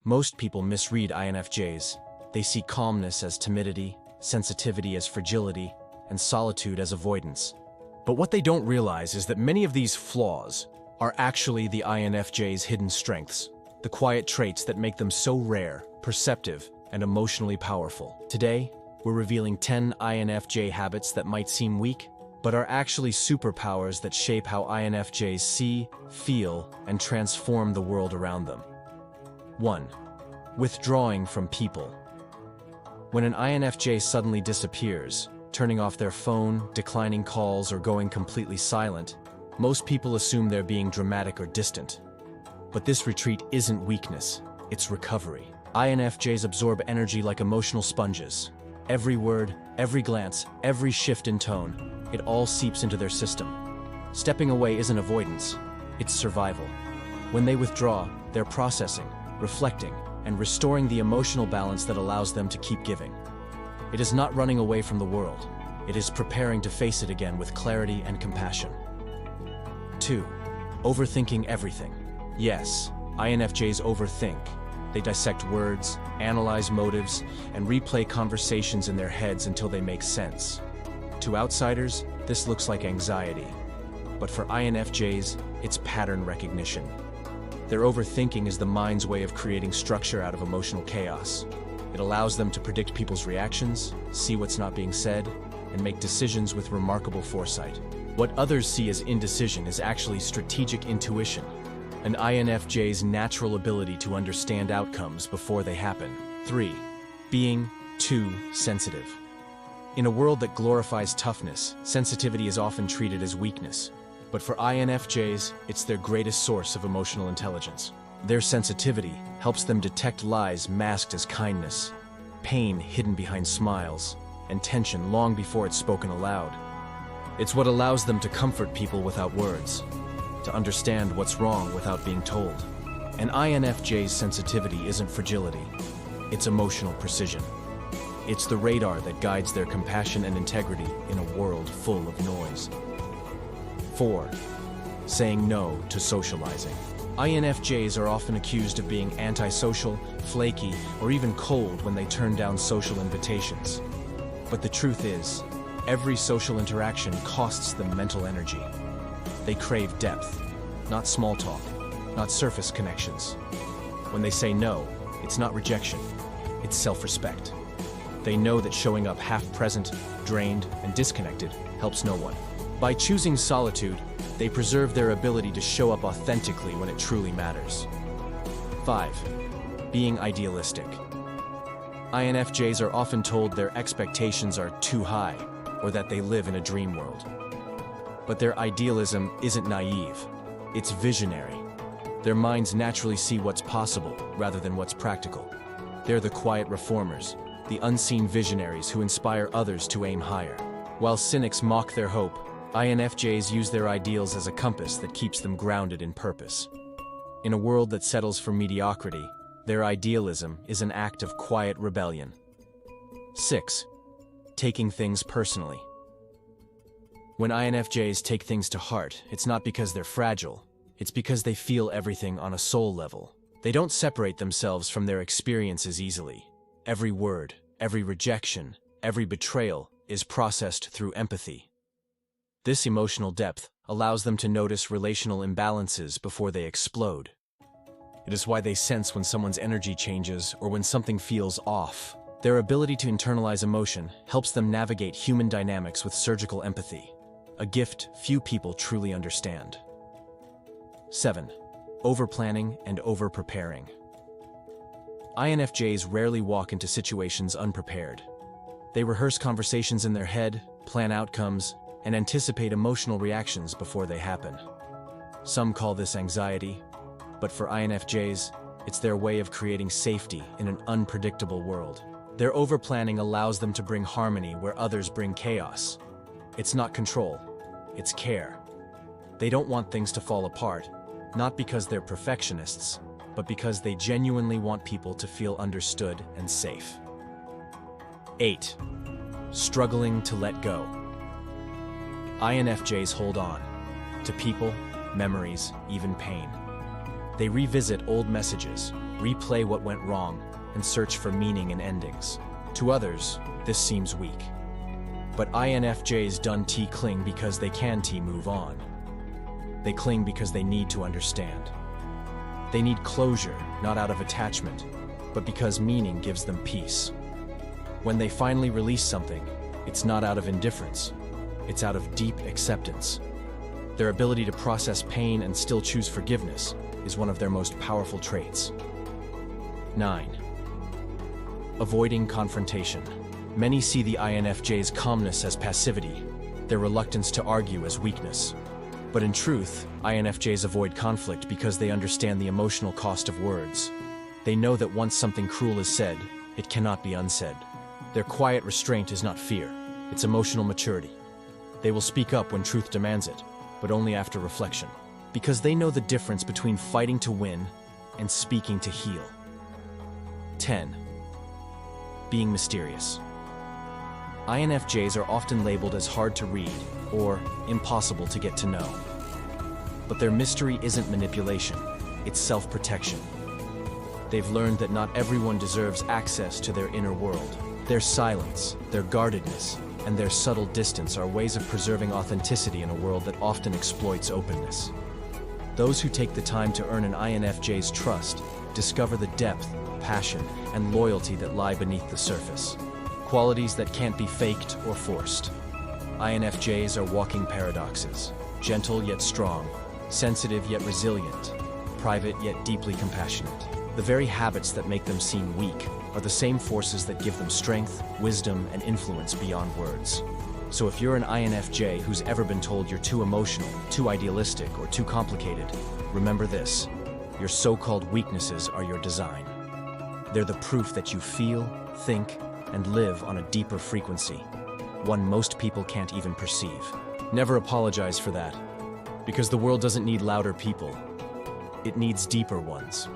Most people misread INFJs. They see calmness as timidity, sensitivity as fragility, and solitude as avoidance. But what they don't realize is that many of these flaws are actually the INFJ's hidden strengths, the quiet traits that make them so rare, perceptive, and emotionally powerful. Today, we're revealing 10 INFJ habits that might seem weak, but are actually superpowers that shape how INFJs see, feel, and transform the world around them. 1. Withdrawing from people. When an INFJ suddenly disappears, turning off their phone, declining calls, or going completely silent, most people assume they're being dramatic or distant. But this retreat isn't weakness, it's recovery. INFJs absorb energy like emotional sponges. Every word, every glance, every shift in tone, it all seeps into their system. Stepping away isn't avoidance, it's survival. When they withdraw, they're processing, reflecting, and restoring the emotional balance that allows them to keep giving. It is not running away from the world. It is preparing to face it again with clarity and compassion. 2. Overthinking everything. Yes, INFJs overthink. They dissect words, analyze motives, and replay conversations in their heads until they make sense. To outsiders, this looks like anxiety. But for INFJs, it's pattern recognition. Their overthinking is the mind's way of creating structure out of emotional chaos. It allows them to predict people's reactions, see what's not being said, and make decisions with remarkable foresight. What others see as indecision is actually strategic intuition, an INFJ's natural ability to understand outcomes before they happen. 3. Being too sensitive. In a world that glorifies toughness, sensitivity is often treated as weakness. But for INFJs, it's their greatest source of emotional intelligence. Their sensitivity helps them detect lies masked as kindness, pain hidden behind smiles, and tension long before it's spoken aloud. It's what allows them to comfort people without words, to understand what's wrong without being told. An INFJ's sensitivity isn't fragility, it's emotional precision. It's the radar that guides their compassion and integrity in a world full of noise. 4. Saying no to socializing. INFJs are often accused of being antisocial, flaky, or even cold when they turn down social invitations. But the truth is, every social interaction costs them mental energy. They crave depth, not small talk, not surface connections. When they say no, it's not rejection, it's self-respect. They know that showing up half-present, drained, and disconnected helps no one. By choosing solitude, they preserve their ability to show up authentically when it truly matters. 5. Being idealistic. INFJs are often told their expectations are too high, or that they live in a dream world. But their idealism isn't naive, it's visionary. Their minds naturally see what's possible rather than what's practical. They're the quiet reformers, the unseen visionaries who inspire others to aim higher. While cynics mock their hope, INFJs use their ideals as a compass that keeps them grounded in purpose. In a world that settles for mediocrity, their idealism is an act of quiet rebellion. 6. Taking things personally. When INFJs take things to heart, it's not because they're fragile, it's because they feel everything on a soul level. They don't separate themselves from their experiences easily. Every word, every rejection, every betrayal is processed through empathy. This emotional depth allows them to notice relational imbalances before they explode. It is why they sense when someone's energy changes or when something feels off. Their ability to internalize emotion helps them navigate human dynamics with surgical empathy, a gift few people truly understand. 7. Overplanning and over-preparing. INFJs rarely walk into situations unprepared. They rehearse conversations in their head, plan outcomes, and anticipate emotional reactions before they happen. Some call this anxiety, but for INFJs, it's their way of creating safety in an unpredictable world. Their overplanning allows them to bring harmony where others bring chaos. It's not control, it's care. They don't want things to fall apart, not because they're perfectionists, but because they genuinely want people to feel understood and safe. 8. Struggling to let go. INFJs hold on to people, memories, even pain. They revisit old messages, replay what went wrong, and search for meaning in endings. To others, this seems weak. But INFJs don't cling because they can't move on. They cling because they need to understand. They need closure, not out of attachment, but because meaning gives them peace. When they finally release something, it's not out of indifference, it's out of deep acceptance. Their ability to process pain and still choose forgiveness is one of their most powerful traits. 9. Avoiding confrontation. Many see the INFJ's calmness as passivity, their reluctance to argue as weakness. But in truth, INFJs avoid conflict because they understand the emotional cost of words. They know that once something cruel is said, it cannot be unsaid. Their quiet restraint is not fear, it's emotional maturity. They will speak up when truth demands it, but only after reflection, because they know the difference between fighting to win and speaking to heal. 10. Being mysterious. INFJs are often labeled as hard to read or impossible to get to know. But their mystery isn't manipulation, it's self-protection. They've learned that not everyone deserves access to their inner world. Their silence, their guardedness, and their subtle distance are ways of preserving authenticity in a world that often exploits openness. Those who take the time to earn an INFJ's trust discover the depth, passion, and loyalty that lie beneath the surface. Qualities that can't be faked or forced. INFJs are walking paradoxes, gentle yet strong, sensitive yet resilient, private yet deeply compassionate. The very habits that make them seem weak are the same forces that give them strength, wisdom, and influence beyond words. So if you're an INFJ who's ever been told you're too emotional, too idealistic, or too complicated, remember this: your so-called weaknesses are your design. They're the proof that you feel, think, and live on a deeper frequency, one most people can't even perceive. Never apologize for that, because the world doesn't need louder people. It needs deeper ones.